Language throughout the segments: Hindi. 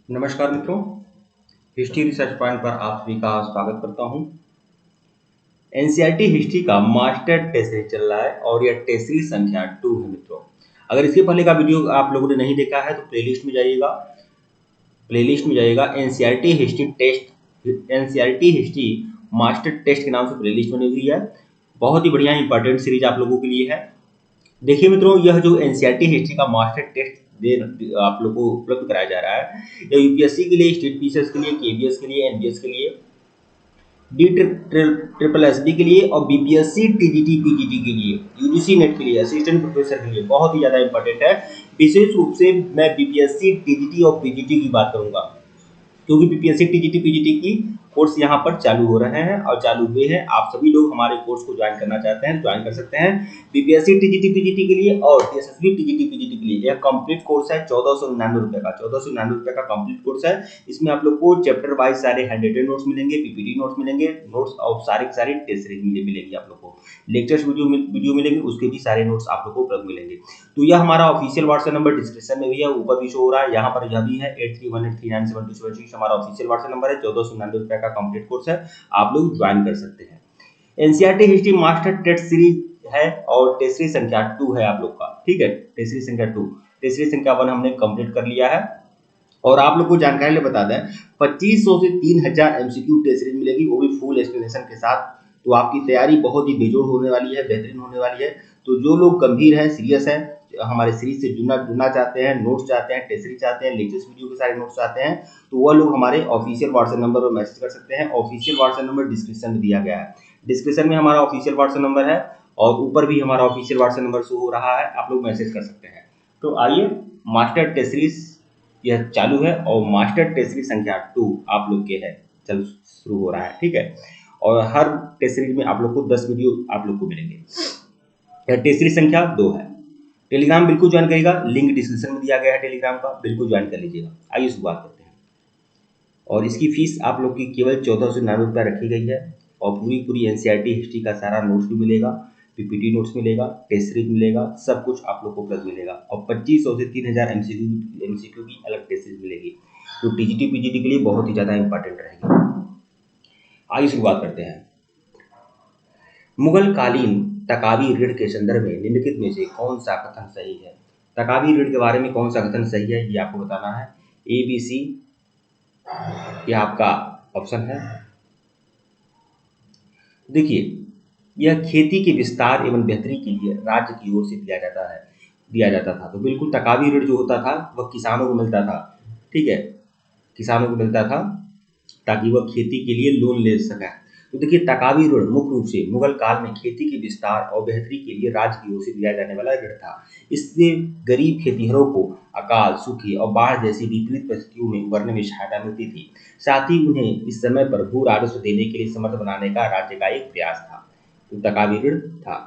नमस्कार मित्रों, हिस्ट्री रिसर्च पॉइंट पर आप सभी का स्वागत करता हूं। एनसीईआरटी हिस्ट्री का मास्टर टेस्ट सीरीज चल रहा है और यह टेस्ट सीरीज संख्या 2 है मित्रों। अगर इसके पहले का वीडियो आप लोगों ने नहीं देखा है तो प्लेलिस्ट में जाइएगा NCERT history test, NCERT history master test के नाम से प्लेलिस्ट बनी हुई है। बहुत ही बढ़िया इंपॉर्टेंट सीरीज आप लोगों के लिए है। देखिए मित्रों, यह जो एनसीईआरटी हिस्ट्री का मास्टर टेस्ट दे आप लोगों को उपलब्ध कराया जा रहा है, यह यूपीएससी के लिए, स्टेट पीसीएस के लिए, केवीएस के लिए, एनडीएस के लिए, डी ट्रिपल एसबी के लिए और बीपीएससी टीजीटी पीजीटी के लिए, यूजीसी नेट के लिए, असिस्टेंट प्रोफेसर के लिए बहुत ही ज्यादा इंपॉर्टेंट है। विशेष रूप से मैं बीपीएससी टीजीटी और पीजीटी की बात करूंगा, क्योंकि बीपीएससी टीजीटी पीजीटी की कोर्स यहाँ पर चालू हो रहे हैं और चालू हुए हैं। आप सभी लोग हमारे कोर्स को ज्वाइन करना चाहते हैं, ज्वाइन कर सकते हैं। बीपीएससी टीजीटी पीजीटी के लिए और टीएसएसबी टीजीटी पीजीटी के लिए यह कंप्लीट कोर्स है 1499 रुपए का। 1499 रुपए का कंप्लीट कोर्स है। इसमें आप लोग को चैप्टर वाइज सारे हैंडरेटेड नोट्स मिलेंगे, पीपीटी नोट्स मिलेंगे, नोट्स और सारी टेस्ट सीरीज मिलेगी आप लोग को। लेक्चर्स वीडियो मिलेंगे, उसके भी सारे नोट्स आप लोग को उपलब्ध मिलेंगे। तो यह हमारा ऑफिशियल व्हाट्सएप नंबर डिस्क्रिप्शन में भी है, ऊपर भी शो हो रहा है, यहाँ पर यह भी है 8318397276 हमारा ऑफिशियल व्हाट्सएप नंबर है। 1499 रुपए का कंप्लीट कोर्स है, आप लोग ज्वाइन कर सकते हैं। NCERT history master test series है और टेस्ट सीरीज संख्या 2 है आप लोग का। ठीक है, टेस्ट सीरीज संख्या 2, टेस्ट सीरीज संख्या 1 हमने कंप्लीट कर लिया है। और आप लोग को जानकारी ले बता दें, 2500 से 3000 एमसीक्यू टेस्ट सीरीज मिलेगी, वो भी फुल एक्सप्लेनेशन के साथ। तो आपकी तैयारी बहुत ही बेजोड़ होने वाली है, बेहतरीन होने वाली है। तो जो लोग गंभीर हैं, सीरियस हैं, हमारे सीरीज से जुड़ना चाहते हैं, नोट्स चाहते हैं, टेस्ट सीरीज चाहते हैं, लेक्चर्स वीडियो के सारे नोट्स चाहते हैं, तो वह लोग हमारे ऑफिशियल व्हाट्सएप नंबर पर मैसेज कर सकते हैं। ऑफिशियल व्हाट्सएप नंबर डिस्क्रिप्शन में दिया गया है। डिस्क्रिप्शन में हमारा ऑफिशियल व्हाट्सएप नंबर है और ऊपर भी हमारा ऑफिशियल व्हाट्सएप नंबर शो हो रहा है, आप लोग मैसेज कर सकते हैं। तो आइए, मास्टर टेस्ट सीरीज यह चालू है और मास्टर टेस्ट सीरीज संख्या 2 आप लोग के है, चल शुरू हो रहा है। ठीक है, और हर टेस्ट सीरीज में आप लोग को 10 वीडियो आप लोग को मिलेंगे। यह टेस्ट सीरीज संख्या 2 है। टेलीग्राम बिल्कुल ज्वाइन करिएगा, लिंक डिस्क्रिप्शन में दिया गया है टेलीग्राम का, बिल्कुल ज्वाइन कर लीजिएगा। आइए शुरुआत करते हैं। और इसकी फीस आप लोग की केवल 1499 रुपये रखी गई है और पूरी एनसीईआरटी हिस्ट्री का सारा नोट्स भी मिलेगा, पीपीटी नोट्स मिलेगा, टेस्ट सीरीज मिलेगा, सब कुछ आप लोग को प्लस मिलेगा। और 2500 से 3000 एमसीक्यू की अलग टेस्ट सीरीज मिलेगी, जो टीजीटी पीजीटी के लिए बहुत ही ज़्यादा इंपॉर्टेंट रहेगी। आइए शुरुआत करते हैं। मुगल कालीन तकावी ऋण के संदर्भ में निम्नलिखित में से कौन सा कथन सही है? तकावी ऋण के बारे में कौन सा कथन सही है, ये आपको बताना है। ए बी सी, ये आपका ऑप्शन है। देखिए, यह खेती के विस्तार एवं बेहतरी के लिए राज्य की ओर से दिया जाता था। तो बिल्कुल तकावी ऋण जो होता था वह किसानों को मिलता था। ठीक है, किसानों को मिलता था ताकि वह खेती के लिए लोन ले सकें। तो देखिए, तकावी ऋण मुख्य रूप से मुगल काल में खेती के विस्तार और बेहतरी के लिए राज्य की ओर से दिया जाने वाला ऋण था। इससे गरीब खेतिहरों को अकाल, सूखे और बाढ़ जैसी विपरीत परिस्थितियों में उबरने में सहायता मिलती थी। साथ ही उन्हें इस समय पर भू राजस्व देने के लिए समर्थ बनाने का राज्य का एक प्रयास था। तो तकावी ऋण था।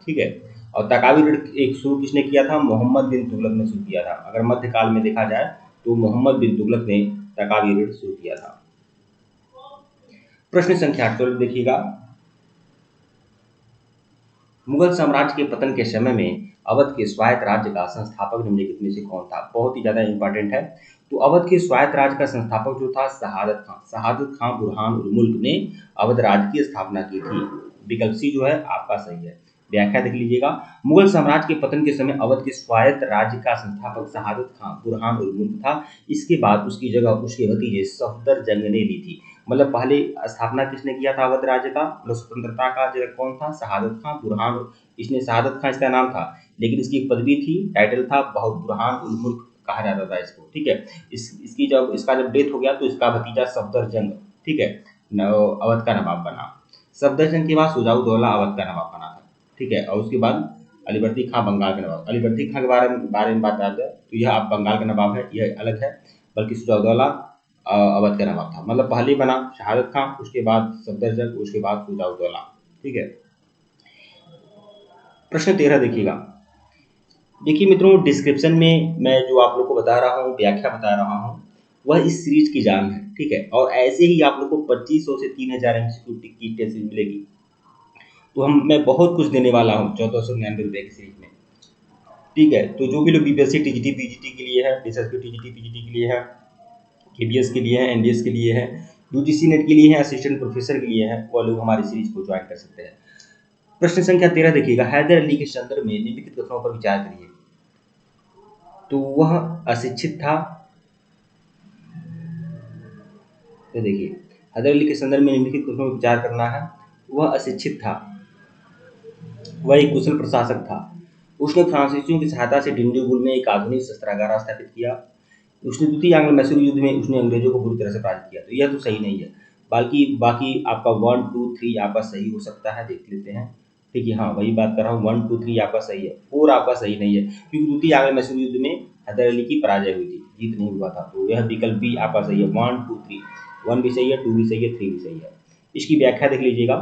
ठीक है, और तकावी ऋण एक शुरू किसने किया था? मोहम्मद बिन तुगलक ने शुरू किया था। अगर मध्यकाल में देखा जाए तो मोहम्मद बिन तुगलक ने तकावी ऋण शुरू किया था। प्रश्न संख्या 12 देखिएगा। मुगल साम्राज्य के पतन के समय में अवध के स्वायत्त राज्य का संस्थापक निम्नलिखित में से कौन था? बहुत ही ज्यादा इंपॉर्टेंट है। तो अवध के स्वायत्त राज्य का संस्थापक जो था शहादत खान। शहादत खान बुरहान उल मुल्क ने अवध राज्य की स्थापना की थी। विकल्प सी जो है आपका सही है। व्याख्या देख लीजिएगा। मुगल साम्राज्य के पतन के समय अवध के स्वायत्त राज्य का संस्थापक शहादत खान बुरहान उल मुल्क था। इसके बाद उसकी जगह उसके भतीजे सफदरजंग ने ली थी। मतलब पहले स्थापना किसने किया था अवध राज्य का, मतलब स्वतंत्रता का जगह कौन था? शहादत खान बुरहान। इसने शहादत खान इसका नाम था, लेकिन इसकी एक पदवी थी, टाइटल था, बहुत बुरहान उल मुल्क कहा जाता था इसको। ठीक है, इसका जब डेथ हो गया तो इसका भतीजा सफदरजंग, ठीक है, अवध का नवाब बना। सफदरजंग के बाद सुजाउद्दौला अवध का नवाब बना था। ठीक है, और उसके बाद अलीवर्दी खां बंगाल के नवाब। अलीवर्दी खां के बारे में बात आते हैं तो यह आप बंगाल का नवाब है, यह अलग है, बल्कि सुजाउद्दौला अवध का नवाब था। मतलब पहले बना शहादत खां, उसके बाद सफदरजंग, उसके बाद सुजाउद्दौला। ठीक है, प्रश्न 13 देखिएगा। देखिए मित्रों, डिस्क्रिप्शन में मैं जो आप लोग को बता रहा हूँ, व्याख्या बता रहा हूँ, वह इस सीरीज की जान है। ठीक है, और ऐसे ही आप लोग को 2500 से 3000 एमसीक्यू की टेस्ट सीरीज मिलेगी। तो मैं बहुत कुछ देने वाला हूँ 1499 रुपये की सीरीज में। ठीक है, तो जो भी लोग बीपीएससी टीजीटी पीजीटी के लिए है, एसएसबी टीजीटी पीजीटी के लिए है, एबीएस के लिए है, एनडीएस के लिए है, यूजीसी नेट के लिए है, असिस्टेंट प्रोफेसर के लिए है, वो लोग हमारी सीरीज को ज्वाइन कर सकते हैं। प्रश्न संख्या 13 देखिएगा, हैदर अली के संदर्भ में निम्नलिखित कथनों पर विचार करिए। तो वह अशिक्षित था। तो देखिए, हैदर अली के संदर्भ में निम्नलिखित कथनों पर विचार करना है। वह अशिक्षित था, वह एक कुशल प्रशासक था, उसने फ्रांसीसियों की सहायता से डिंडीगुल में एक आधुनिक शस्त्रागार स्थापित किया, उसने द्वितीय आंग्ल मैसूर युद्ध में उसने अंग्रेजों को बुरी तरह से पराजित किया। तो यह तो सही नहीं है, बाकी बाकी आपका 1 2 3 आपका सही हो सकता है, देख लेते हैं। ठीक है, हाँ वही बात कर रहा हूँ, 1 2 3 आपका सही है, 4 आपका सही नहीं है, क्योंकि द्वितीय आंग्ल मैसूर युद्ध में हैदर अली की पराजय हुई थी, जीत नहीं हुआ था। तो यह विकल्प बी आपका सही है, 1 2 3, 1 भी सही है, 2 भी सही है, 3 भी सही है। इसकी व्याख्या देख लीजिएगा।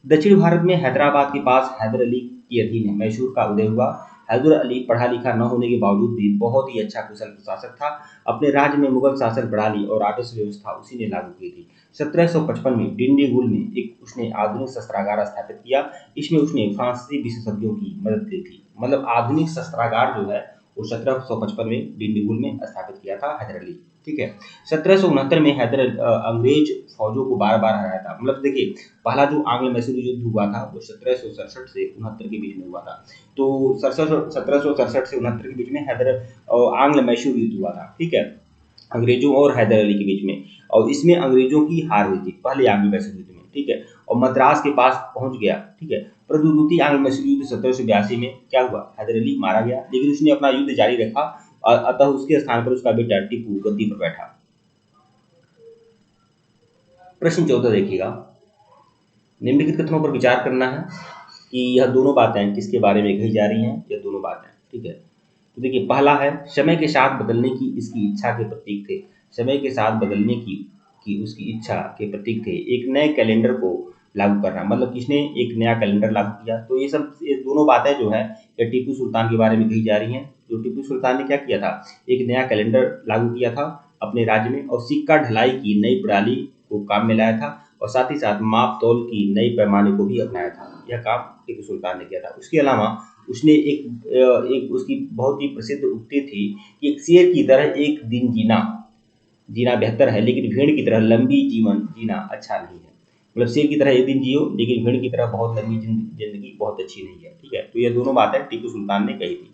दक्षिण भारत में हैदराबाद के पास हैदर अली के अधीन मैसूर का उदय हुआ। हैदर अली पढ़ा लिखा न होने के बावजूद भी बहुत ही अच्छा कुशल प्रशासक था। अपने राज्य में मुगल शासन प्रणाली और राजस्व व्यवस्था उसी ने लागू की थी। 1755 में डिंडीगुल में एक उसने आधुनिक शस्त्रागार स्थापित किया। इसमें उसने फ्रांसीसी विशेषज्ञों की मदद ली थी। मतलब आधुनिक शस्त्रागार जो है वो 1755 में डिंडीगुल में स्थापित किया था हैदर अली। ठीक है, 1769 में हैदर अंग्रेज फौजों को बार बार हराया था। मतलब देखिए, पहला जो आंग्ल मैसूर युद्ध हुआ था वो 1767 से 69 के बीच में हुआ था। तो 1767 से 69 के बीच में हैदर आंग्ल मैसूर युद्ध हुआ था। ठीक है, अंग्रेजों और हैदर अली के बीच में, और इसमें अंग्रेजों की हार हुई थी पहले आंग्ल मैसूर युद्ध में। ठीक है, और मद्रास के पास पहुंच गया। ठीक है, परंतु द्वितीय आंग्ल मैसूर युद्ध 1782 में क्या हुआ, हैदर अली मारा गया, लेकिन उसने अपना युद्ध जारी रखा, अतः उसके स्थान पर उसका बेटा टीपू गद्दी पर बैठा। प्रश्न 14 देखिएगा, निम्नलिखित कथनों पर विचार करना है कि यह दोनों बातें किसके बारे में कही जा रही हैं। यह दोनों बातें, ठीक है, तो देखिए, पहला है समय के साथ बदलने की इसकी इच्छा के प्रतीक थे। समय के साथ बदलने की उसकी इच्छा के प्रतीक थे। एक नए कैलेंडर को लागू करना, मतलब किसने एक नया कैलेंडर लागू किया। तो ये दोनों बातें जो है ये टीपू सुल्तान के बारे में कही जा रही हैं। जो टीपू सुल्तान ने क्या किया था, एक नया कैलेंडर लागू किया था अपने राज्य में, और सिक्का ढलाई की नई प्रणाली को काम में लाया था, और साथ ही साथ माप तौल की नई पैमाने को भी अपनाया था। यह काम टीपू सुल्तान ने किया था। उसके अलावा उसने एक उसकी बहुत ही प्रसिद्ध उक्ति थी कि एक शेर की तरह एक दिन जीना बेहतर है, लेकिन भेड़ की तरह लंबी जीवन जीना अच्छा नहीं है। मतलब शेर की तरह एक दिन जियो, लेकिन भेड़ की तरह बहुत लंबी जिंदगी बहुत अच्छी नहीं है। ठीक है, तो ये दोनों बातें टीपू सुल्तान ने कही थी।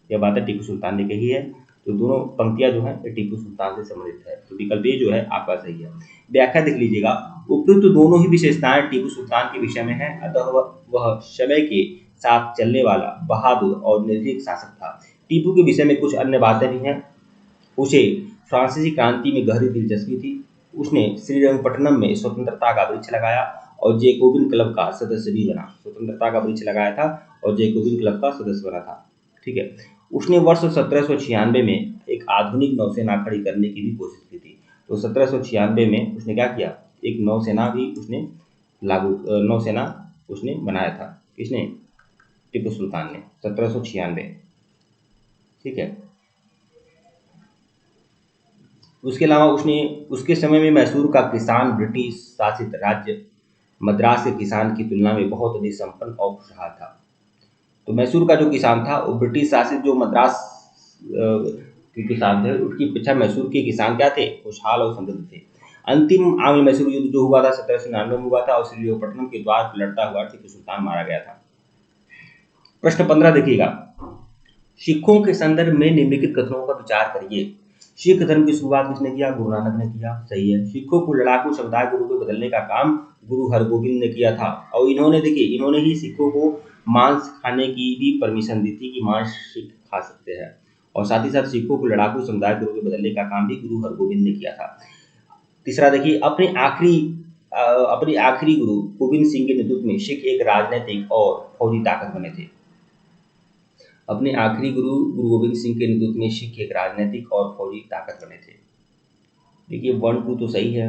यह बातें टीपू सुल्तान ने कही है। तो दोनों पंक्तियां जो है ये टीपू सुल्तान से संबंधित है। तो विकल्प ए जो है आपका सही है। व्याख्या देख लीजिएगा, उपयुक्त दोनों ही विशेषताएं टीपू सुल्तान के विषय में है, अतः वह समय के साथ चलने वाला बहादुर और निर्भीक शासक था। टीपू के विषय में कुछ अन्य बातें भी हैं। उसे फ्रांसीसी क्रांति में गहरी दिलचस्पी थी। उसने श्रीरंगपट्टनम में स्वतंत्रता का वृक्ष लगाया और जैकोबिन क्लब का सदस्य भी बना। स्वतंत्रता का वृक्ष लगाया था और जैकोबिन क्लब का सदस्य बना था। ठीक है, उसने वर्ष 1796 में एक आधुनिक नौसेना खड़ी करने की भी कोशिश की थी। तो 1796 में उसने क्या किया, एक नौसेना भी उसने नौसेना उसने बनाया था। किसने, टीपू सुल्तान ने, 1796। ठीक है, उसके अलावा उसने उसके समय में मैसूर का किसान ब्रिटिश शासित राज्य मद्रास के किसान की तुलना में बहुत अधिक संपन्न और खुशहाल था। तो मैसूर का जो किसान था वो ब्रिटिश शासित जो मद्रास के किसान थे उसकी अपेक्षा मैसूर के किसान क्या थे, खुशहाल और समृद्ध थे। अंतिम आंग्ल मैसूर युद्ध जो हुआ था 1799 में हुआ था, और श्रीरंगपट्टनम के द्वार पर लड़ता हुआ टीपू सुल्तान मारा गया था। प्रश्न 15 देखिएगा, सिखों के संदर्भ में निम्नलिखित कथनों पर विचार करिए। सिख धर्म की शुरुआत किसने किया, गुरु नानक ने किया। सही है। सिखों को लड़ाकू समुदाय के रूप में बदलने का काम गुरु हरगोविंद ने किया था, और इन्होंने ही सिखों को मांस खाने की भी परमिशन दी थी कि मांस सिख खा सकते हैं, और साथ ही साथ सिखों को लड़ाकू समुदाय के रूप में बदलने का काम भी गुरु हरगोविंद ने किया था। तीसरा देखिए, अपने आखिरी गुरु गोविंद सिंह के नेतृत्व में सिख एक राजनीतिक और फौजी ताकत बने थे। अपने आखिरी गुरु गोविंद सिंह के नेतृत्व में सिख एक राजनीतिक और फौजी ताकत बने थे। देखिए 1 2 तो सही है,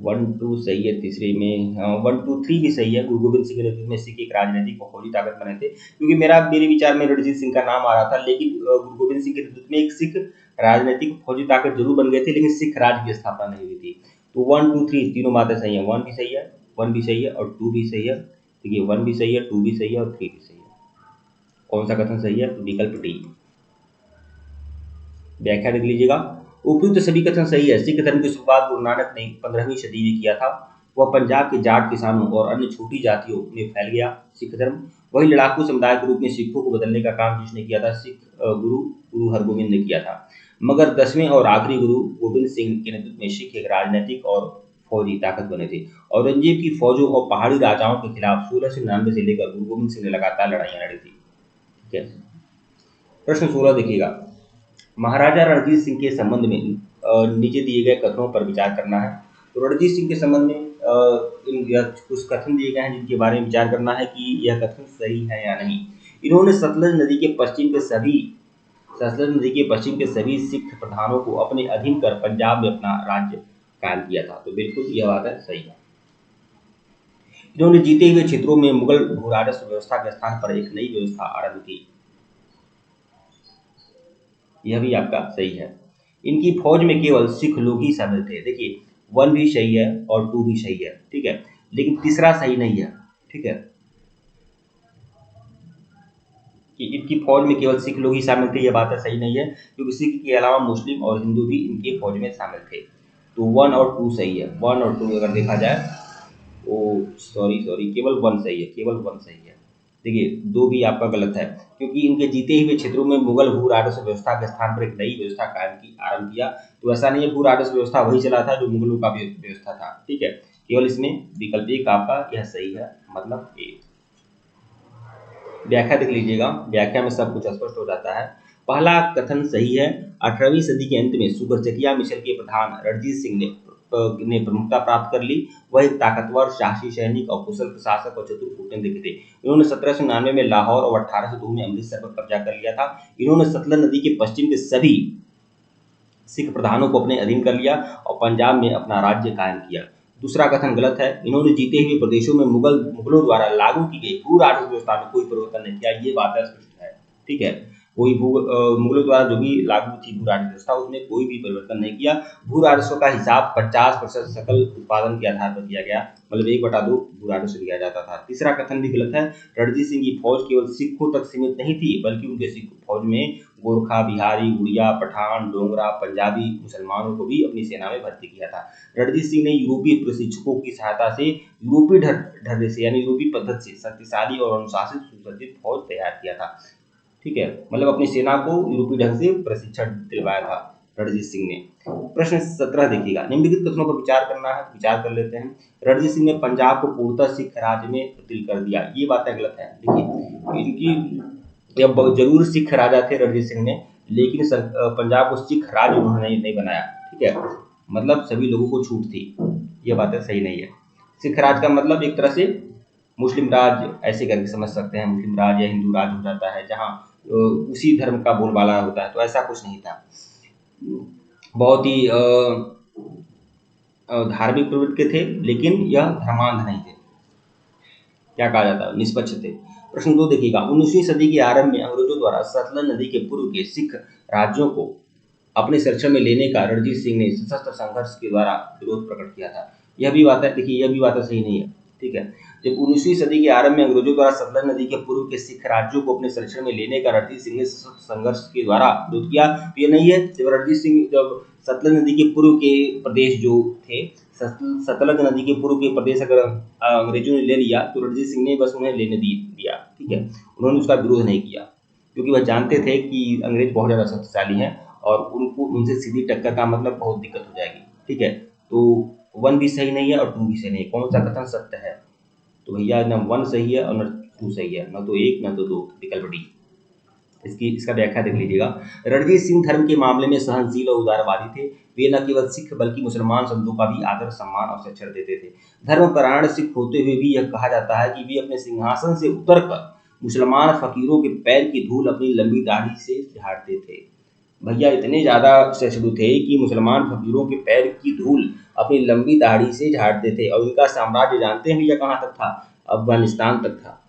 1 2 सही है। तीसरे में 1 2 3 भी सही है। गुरु गोविंद सिंह के नेतृत्व में सिख एक राजनीतिक और फौजी ताकत बने थे, क्योंकि मेरे विचार में रणजीत सिंह का नाम आ रहा था, लेकिन गुरु गोविंद सिंह के नेतृत्व में एक सिख राजनीतिक फौजी ताकत जरूर बन गए थे, लेकिन सिख राज्य की स्थापना नहीं हुई थी। तो 1 2 3 तीनों बातें सही है। 1 भी सही है, 1 भी सही है और 2 भी सही है। देखिए 1 भी सही है, 2 भी सही है और 3 भी सही है। कौन सा कथन सही है, तो विकल्प डी। व्याख्या देख लीजिएगा, उपयुक्त सभी कथन सही है। सिख धर्म की शुरुआत गुरु नानक ने 15वीं सदी में किया था। वह पंजाब के जाट किसानों और अन्य छोटी जातियों में फैल गया सिख धर्म। वही लड़ाकू समुदाय के रूप में सिखों को बदलने का काम जिसने किया था, सिख गुरु गुरु हरगोविंद ने किया था। मगर 10वें और आखिरी गुरु गोविंद सिंह के नेतृत्व में सिख एक राजनीतिक और फौजी ताकत बने थे। औरंगजेब की फौजों और पहाड़ी राजाओं के खिलाफ 1699 से लेकर गुरु गोविंद सिंह ने लगातार लड़ाइयां लड़ी थी। ठीक है, प्रश्न 16 देखिएगा। महाराजा रणजीत सिंह के संबंध में नीचे दिए गए कथनों पर विचार करना है। तो रणजीत सिंह के संबंध में कुछ कथन दिए गए हैं जिनके बारे में विचार करना है कि यह कथन सही है या नहीं। इन्होंने सतलज नदी के पश्चिम के सभी सिख प्रधानों को अपने अधीन कर पंजाब में अपना राज्य कायम किया था। तो बिल्कुल यह बात है, सही है। इन्होंने जीते हुए क्षेत्रों में मुगल भू राजस्व व्यवस्था के स्थान पर एक नई व्यवस्था आरंभ की। यह भी आपका सही है। इनकी फौज में केवल सिख लोग ही शामिल थे। देखिए 1 भी सही है और 2 भी सही है, ठीक है, लेकिन तीसरा सही नहीं है। ठीक है, कि इनकी फौज में केवल सिख लोग ही शामिल थे, यह बात है सही नहीं है, क्योंकि सिख के अलावा मुस्लिम और हिंदू भी इनके फौज में शामिल थे। तो 1 और 2 सही है। 1 और 2 अगर देखा जाए, ओ सॉरी केवल 1 सही है, केवल 1 सही है। देखिए 2 भी आपका गलत है, क्योंकि इनके जीते हुए क्षेत्रों में मुगल भू राजस्व व्यवस्था के स्थान पर एक नई व्यवस्था आरंभ किया। तो ऐसा नहीं है, भू राजस्व व्यवस्था वही चला था जो मुगलों का व्यवस्था था। ठीक है, केवल इसमें विकल्प एक आपका यह सही है, मतलब ए। व्याख्या देख लीजिएगा, व्याख्या में सब कुछ स्पष्ट हो जाता है। पहला कथन सही है। 18वीं सदी के अंत में सुगरचकिया मिशन के प्रधान रणजीत सिंह ने प्रमुखता प्राप्त कर ली। वह एक ताकतवर, साहसी सैनिक और कुशल प्रशासक और चतुर कूटनीतिज्ञ थे। इन्होंने 1799 में लाहौर और 1802 में अमृतसर पर कब्जा कर लिया था। इन्होंने सतलज नदी के पश्चिम के सभी सिख प्रधानों को अपने अधीन कर लिया और पंजाब में अपना राज्य कायम किया। दूसरा कथन गलत है। इन्होंने जीते हुए प्रदेशों में मुगलों द्वारा लागू की गई भू राजस्व व्यवस्था में कोई परिवर्तन नहीं किया। ये बात स्पष्ट है। ठीक है, कोई मुगलों द्वारा जो भी लागू थी भू राजस्व व्यवस्था, उसमें कोई भी परिवर्तन नहीं किया। भू राजस्व का हिसाब 50% सकल उत्पादन के आधार पर किया गया, मतलब 1/2 भू राजस्व दिया जाता था। तीसरा कथन भी गलत है। रणजीत सिंह की फौज केवल सिखों तक सीमित नहीं थी, बल्कि उनके सिख फौज में गोरखा, बिहारी, उड़िया, पठान, डोगरा, पंजाबी मुसलमानों को भी अपनी सेना में भर्ती किया था। रणजीत सिंह ने यूरोपीय प्रशिक्षकों की सहायता से यूरोपीय ढर्रे से यानी यूरोपीय पद्धति से शक्तिशाली और अनुशासित सुसज्जित फौज तैयार किया था। ठीक है, मतलब अपनी सेना को यूरोपीय ढंग से प्रशिक्षण दिलवाया था रणजीत सिंह ने। प्रश्न 17 देखिएगा। निम्नलिखित कथनों पर विचार करना है, विचार कर लेते हैं। रणजीत सिंह ने पंजाब को पूर्णतः सिख राज्य में तब्दील कर दिया। ये बातें गलत है। देखिए इनकी जरूर सिख राजा थे रणजीत सिंह ने, लेकिन पंजाब को सिख राज्य उन्होंने नहीं बनाया। ठीक है, मतलब सभी लोगों को छूट थी। ये बातें सही नहीं है। सिख राज का मतलब एक तरह से मुस्लिम राज ऐसे करके समझ सकते हैं। मुस्लिम राज या हिंदू राज हो जाता है जहाँ उसी धर्म का बोलबाला होता है। तो ऐसा कुछ नहीं था। बहुत ही धार्मिक प्रवृत्ति के थे, लेकिन यह धर्मांध नहीं थे। क्या कहा जाता है, निष्पक्ष थे। प्रश्न 2 देखिएगा। 19वीं सदी के आरंभ में अंग्रेजों द्वारा सतलज नदी के पूर्व के सिख राज्यों को अपने संरक्षण में लेने का रणजीत सिंह ने सशस्त्र संघर्ष के द्वारा विरोध प्रकट किया था। यह भी बात है, देखिए यह भी बात सही नहीं है। ठीक है, जब 19वीं सदी के आरंभ में अंग्रेजों द्वारा सतलज नदी के पूर्व के सिख राज्यों को अपने संरक्षण में लेने का रणजीत सिंह ने सशस्त्र संघर्ष के द्वारा विरोध किया, तो यह नहीं है। जब रणजीत सिंह जब सतलज नदी के पूर्व के प्रदेश जो थे, सतलज नदी के पूर्व के प्रदेश अगर अंग्रेजों ने ले लिया, तो रणजीत सिंह ने बस उन्हें लेने दिया। ठीक है, उन्होंने उसका विरोध नहीं किया, क्योंकि वह जानते थे कि अंग्रेज बहुत ज़्यादा शक्तिशाली हैं और उनको उनसे सीधी टक्कर का मतलब बहुत दिक्कत हो जाएगी। ठीक है, तो 1 भी सही नहीं है और 2 भी सही नहीं है। कौन सा कथन सत्य है? तो भैया न 1 सही है और न 2 सही है, न तो 1 न तो 2, विकल्प डी। इसका व्याख्या देख लीजिएगा। रणजीत सिंह धर्म के मामले में सहनशील और उदारवादी थे। वे न केवल सिख बल्कि मुसलमान संतों का भी आदर, सम्मान और शिक्षण देते थे। धर्मपरायण सिख होते हुए भी यह कहा जाता है कि वे अपने सिंहासन से उतरकर मुसलमान फकीरों के पैर की धूल अपनी लंबी दाढ़ी से झाड़ते थे। भैया इतने ज्यादा सहिष्णु थे कि मुसलमान फकीरों के पैर की धूल अपनी लंबी दाढ़ी से झाड़ते थे। और इनका साम्राज्य जानते हैं भैया कहाँ तक था? अफगानिस्तान तक था।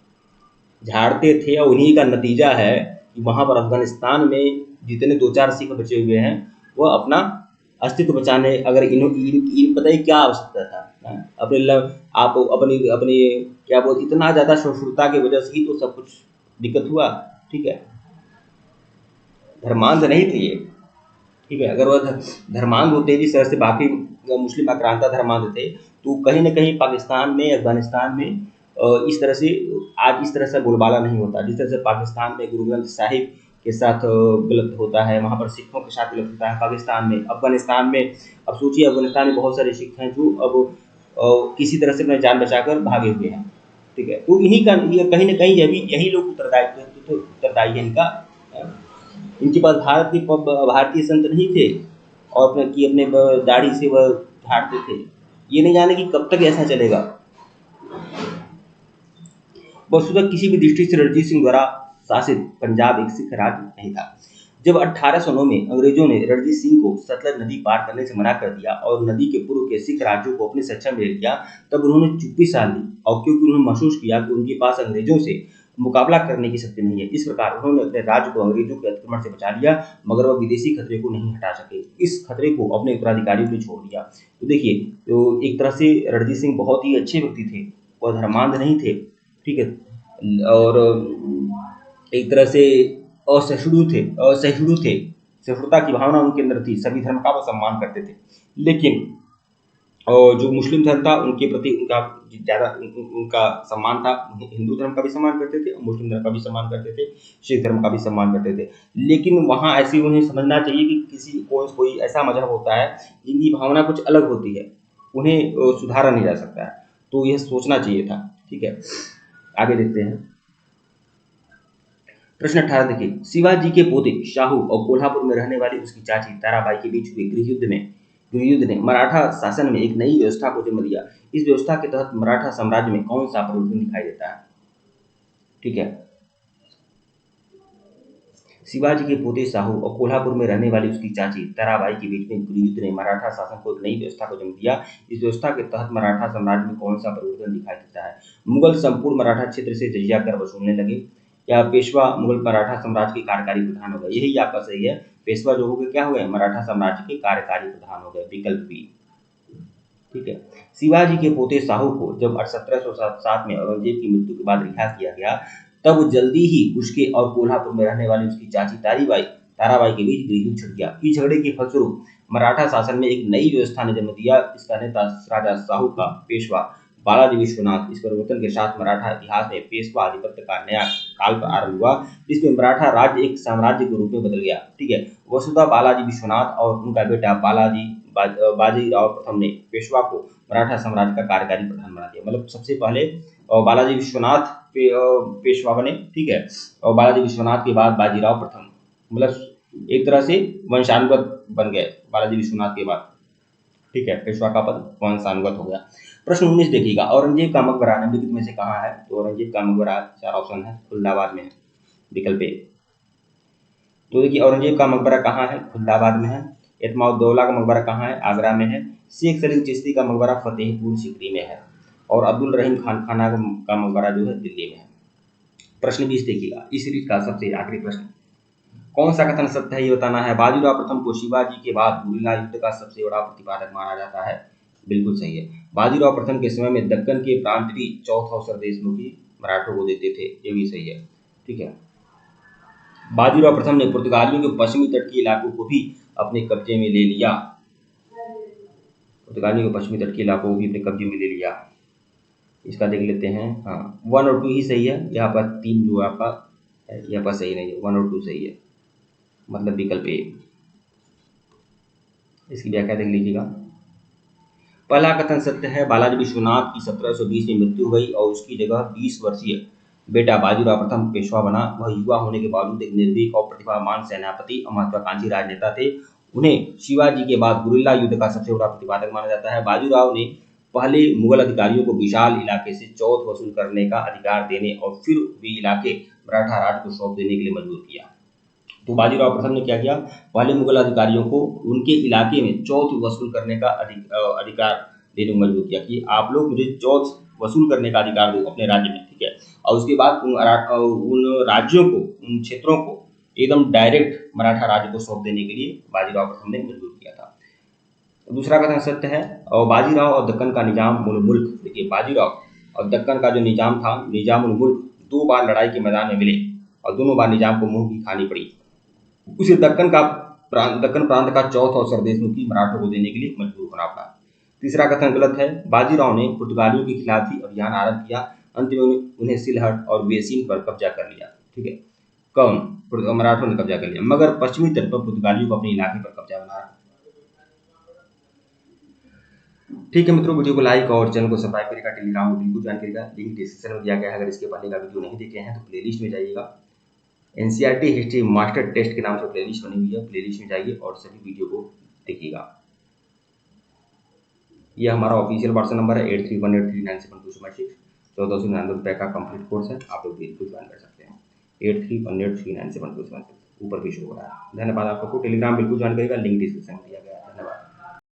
झाड़ते थे और उन्हीं का नतीजा है कि वहां पर अफगानिस्तान में जितने 2-4 सिख बचे हुए हैं, वह अपना अस्तित्व बचाने, अगर इन पता ही क्या आवश्यकता था अपने आप अपनी अपनी क्या बोल, इतना ज्यादा सहिष्णुता की वजह से ही तो सब कुछ दिक्कत हुआ। ठीक है, धर्मांध नहीं थे ये। ठीक है। अगर वह धर्मांध होते जिस तरह से बाकी मुस्लिम आक्रांता धर्मांध थे, तो कहीं न कहीं पाकिस्तान में, अफ़गानिस्तान में इस तरह से आज इस तरह से बोलबाला नहीं होता। जिस तरह से पाकिस्तान में गुरु ग्रंथ साहिब के साथ गलत होता है, वहाँ पर सिखों के साथ गलत होता है पाकिस्तान में। अफ़गानिस्तान में अब सोचिए, अफ़गानिस्तान में बहुत सारे सिख हैं जो अब किसी तरह से अपनी जान बचाकर भागे हुए हैं। ठीक है, तो इन्हीं का ये कहीं न कहीं ये भी यही लोग उत्तरदायी है इनका। इनके पास भारतीय संत नहीं थे और अपने दाढ़ी से वह झाड़ते थे। ये नहीं जाने कि कब तक ऐसा चलेगा। वस्तुतः किसी भी दृष्टि से रणजीत सिंह द्वारा शासित पंजाब एक सिख राज्य नहीं था। जब 1809 में अंग्रेजों ने रणजीत सिंह को सतलज नदी पार करने से मना कर दिया और नदी के पूर्व के सिख राज्यों को अपने सक्षम में ले लिया, तब उन्होंने चुप्पी साध ली, और क्योंकि उन्होंने महसूस किया कि उनके पास अंग्रेजों से मुकाबला करने की शक्ति नहीं है। इस प्रकार उन्होंने अपने राज्य को अंग्रेजों के आक्रमण से बचा लिया, मगर वह विदेशी खतरे को नहीं हटा सके। इस खतरे को अपने उत्तराधिकारियों पे छोड़ दिया। तो देखिए, तो एक तरह से रणजीत सिंह बहुत ही अच्छे व्यक्ति थे, वह धर्मांध नहीं थे। ठीक है, और एक तरह से असहिष्णु थे। सहिष्णुता की भावना उनके अंदर थी, सभी धर्म का वो सम्मान करते थे। लेकिन जो मुस्लिम धर्म था उनके प्रति उनका ज़्यादा उनका सम्मान था। हिंदू धर्म का भी सम्मान करते थे, मुस्लिम धर्म का भी सम्मान करते थे, सिख धर्म का भी सम्मान करते थे। लेकिन वहाँ ऐसे उन्हें समझना चाहिए कि कोई ऐसा मजहब होता है जिनकी भावना कुछ अलग होती है, उन्हें सुधारा नहीं जा सकता है। तो यह सोचना चाहिए था। ठीक है, आगे देखते हैं। प्रश्न 18 देखिए, शिवाजी के पोते शाहू और कोल्हापुर में रहने वाली उसकी चाची ताराबाई के बीच हुए गृहयुद्ध ने मराठा शासन में एक नई व्यवस्था को जन्म दिया। इस व्यवस्था के तहत मराठा साम्राज्य में कौन सा परिवर्तन दिखाई देता है? ठीक है, शिवाजी के पोते शाहू और कोल्हापुर में रहने वाली उसकी चाची ताराबाई के बीच में गृहयुद्ध ने मराठा शासन को एक नई व्यवस्था को जन्म दिया। इस व्यवस्था के तहत मराठा साम्राज्य में कौन सा परिवर्तन दिखाई देता है? मुगल संपूर्ण मराठा क्षेत्र से जजिया कर वसूलने लगे, या पेशवा मुगल मराठा साम्राज्य के कार्यकारी प्रधान हो गए। यही आपका सही है। पेशवा जो हो गए क्या हो गए? मराठा साम्राज्य के कार्यकारी प्रधान हो गए, विकल्प बी। ठीक है, शिवाजी के पोते शाहू को जब 1707 में औरंगजेब की मृत्यु के बाद रिहा किया गया, तब जल्दी ही उसके और कोल्हापुर में रहने वाली उसकी चाची ताराबाई के बीच गृहयुद्ध छिड़ गया। इस झगड़े के फलस्वरूप मराठा शासन में एक नई व्यवस्था ने जन्म दिया। इसका नेता राजा शाहू का पेशवा बालाजी विश्वनाथ। इस परिवर्तन के साथ मराठा इतिहास में पेशवा आधिपत्य का नया काल आरंभ हुआ, जिसमें मराठा राज्य एक साम्राज्य के रूप में बदल गया। ठीक है, वसुधा बालाजी विश्वनाथ और उनका बेटा बाजीराव प्रथम ने पेशवा को मराठा साम्राज्य का कार्यकारी प्रधान बना दिया। मतलब सबसे पहले बालाजी विश्वनाथ पेशवा बने। ठीक है, और बालाजी विश्वनाथ के बाद बाजीराव प्रथम, मतलब एक तरह से वंशानुगत बन गए बालाजी विश्वनाथ के बाद। ठीक है, पेशवा का पद वंशानुगत हो गया। प्रश्न 19 देखिएगा, औरंगजेब का मकबरा निम्नलिखित में से कहाँ है? तो औरंगजेब का मकबरा 4 ऑप्शन है, खुलदाबाद में है, विकल्प ए। तो देखिए, औरंगजेब का मकबरा कहाँ है? खुलदाबाद में है। एतमाउद्दौला का मकबरा कहाँ है? आगरा में है। शेख सलीम चिश्ती का मकबरा फतेहपुर सीकरी में है, और अब्दुल रहीम खान खाना का मकबरा जो है दिल्ली में है। प्रश्न 20 देखिएगा, इस सीरीज का सबसे आखिरी प्रश्न, कौन सा कथन सत्य है ये बताना है। बाजीराव प्रथम को शिवाजी के बाद गुरिल्ला युद्ध का सबसे बड़ा प्रतिपादक माना जाता है। बिल्कुल सही है। बाजीराव प्रथम के समय में दक्कन के प्रांत भी चौथा अवसर देशमुखी मराठों को देते थे, ये भी सही है। ठीक है, बाजीराव प्रथम ने पुर्तगालियों के पश्चिमी तट के इलाकों को भी अपने कब्जे में ले लिया। पुर्तगालियों के पश्चिमी तट के इलाकों को भी अपने कब्जे में ले लिया। इसका देख लेते हैं। हाँ, 1 और 2 ही सही है। यहाँ पर 3 जो आपका यहाँ पर सही नहीं है, 1 और 2 सही है, मतलब विकल्प ए। इसकी व्याख्या देख लीजिएगा। पहला कथन सत्य है, बालाजी विश्वनाथ की 1720 में मृत्यु हो गई और उसकी जगह 20 वर्षीय बेटा बाजीराव प्रथम पेशवा बना। वह युवा होने के बावजूद एक निर्भीक और प्रतिभावान सेनापति और महत्वाकांक्षी राजनेता थे। उन्हें शिवाजी के बाद गुरिल्ला युद्ध का सबसे बड़ा प्रतिपादक माना जाता है। बाजीराव ने पहले मुगल अधिकारियों को विशाल इलाके से चौथ वसूल करने का अधिकार देने और फिर वे इलाके मराठा राज को सौंप देने के लिए मजबूर किया। तो बाजीराव प्रथम ने क्या किया? पहले मुगल अधिकारियों को उनके इलाके में चौथ वसूल करने का अधिकार देने को मजबूर किया कि आप लोग मुझे चौथ वसूल करने का अधिकार दो अपने राज्य में। ठीक है, और उसके बाद उन राज्यों को, उन क्षेत्रों को एकदम डायरेक्ट मराठा राज्य को सौंप देने के लिए बाजीराव प्रथम ने मजबूर किया था। दूसरा कथन सत्य है, और बाजीराव और दक्कन का निजाम उल मुल्क। देखिए, बाजीराव और दक्कन का जो निजाम था, निजाम उल मुल्क, 2 बार लड़ाई के मैदान में मिले और दोनों बार निजाम को मुंह की खानी पड़ी। उसे दक्कन का दक्कन प्रांत का चौथा अवसर देशमुखी मराठों को देने के लिए मजबूर होना पड़ा। तीसरा कथन गलत है। बाजीराव ने पुर्तगालियों के खिलाफ ही अभियान आरंभ किया, अंत में उन्हें सिलहट और वेसिन पर कब्जा कर लिया। ठीक है, कौन? मराठों ने कब्जा कर लिया, मगर पश्चिमी तट पर पुर्तगालियों को अपने इलाके पर कब्जा बना रहा। ठीक है मित्रों, वीडियो को लाइक और चैनल को सब्सक्राइब करिएगा। टेलीग्राम में बिल्कुल ज्वाइन करिएगा, लिंक डिस्क्रिप्शन में दिया गया है। अगर इसके पहले का वीडियो नहीं देखे हैं तो प्लेलिस्ट में जाइएगा। एनसीईआरटी हिस्ट्री मास्टर टेस्ट के नाम से प्लेलिस्ट बनी हुई है, प्लेलिस्ट में जाइए और सभी वीडियो को देखिएगा। यह हमारा ऑफिशियल व्हाट्सएप नंबर है 8318397276। 1499 का कंप्लीट कोर्स है, आप लोग बिल्कुल ज्वाइन कर सकते हैं। 8318397276 ऊपर भी शो हो रहा है। धन्यवाद। आपको टेलीग्राम बिल्कुल ज्वाइन करिएगा, लिंक डिस्क्रिप्शन में दिया गया है। धन्यवाद।